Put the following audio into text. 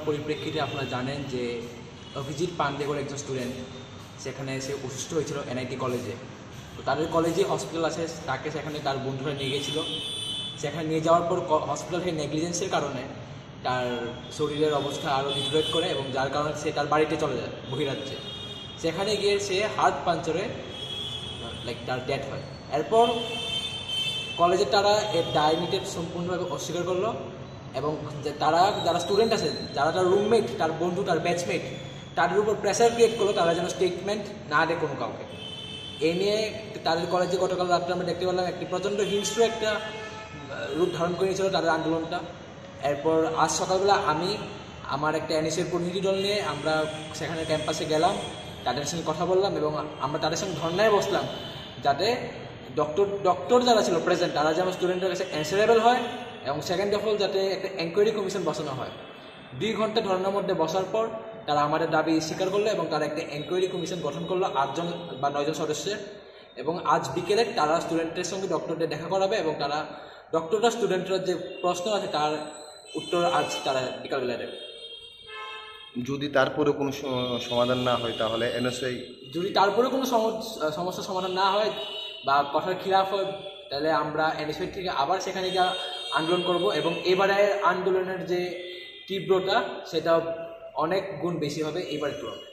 পরিপ্রেক্ষিতে আপনারা জানেন যে অভিজিৎ পান্ডে বলে একজন স্টুডেন্ট সেখানে সে অসুস্থ হয়েছিল এনআইটি কলেজে। তো তাদের কলেজে হসপিটাল আছে, তাকে সেখানে তার বন্ধুরা নিয়ে গিয়েছিল। সেখানে নিয়ে যাওয়ার পর হসপিটালের নেগলিজেন্সের কারণে তার শরীরের অবস্থা আরও ডিটোরেট করে এবং যার কারণে সে তার বাড়িতে চলে যায় বহিরাজ্যে। সেখানে গিয়ে সে হার্ট পাঞ্চারে তার ডেথ হয়। এরপর কলেজে তারা এর দায় সম্পূর্ণভাবে অস্বীকার করলো এবং তারা যারা স্টুডেন্ট আছে, যারা তার রুমমেট, তার বন্ধু, তার ব্যাচমেট, তাদের উপর প্রেশার ক্রিয়েট করলো তারা যেন স্টেটমেন্ট না দেয় কোনো কাউকে। এই নিয়ে তাদের কলেজে গতকাল রাত্রে আমরা দেখতে পেলাম একটি প্রচণ্ড হিংস্র একটা রূপ ধারণ করে নিয়েছিল তাদের আন্দোলনটা। এরপর আজ সকালবেলা আমি আমার একটা এনএসএর প্রতিনিধি দল নিয়ে আমরা সেখানে ক্যাম্পাসে গেলাম, তাদের সঙ্গে কথা বললাম এবং আমরা তাদের সঙ্গে ধর্নায় বসলাম যাতে ডক্টর যারা ছিল প্রেজেন্ট তারা যেন স্টুডেন্টের কাছে অ্যান্সারেবল হয় এবং সেকেন্ড অফ অল যাতে একটা এনকোয়ারি কমিশন বসানো হয়। 2 ঘন্টা ধর্নার মধ্যে বসার পর তারা আমাদের দাবি স্বীকার করলো এবং তারা একটা এনকোয়ারি কমিশন গঠন করলো 8 জন বা 9 জন সদস্যের। এবং আজ বিকেলে তারা স্টুডেন্টের সঙ্গে ডক্টরদের দেখা করাবে এবং তারা ডক্টররা স্টুডেন্টরা যে প্রশ্ন আছে তার উত্তর আজ তারা বিকালবেলা দেবে। যদি তারপরে কোনো সমাধান না হয় তাহলে এনএসআই, যদি তারপরে কোনো সমস্যার সমাধান না হয় বা কথার খিলাফ হয় তাহলে আমরা এনএসআই থেকে আবার সেখানে গিয়ে আন্দোলন করব এবং এবারের আন্দোলনের যে তীব্রতা সেটা অনেক গুণ বেশি হবে এবারের তুলনায়।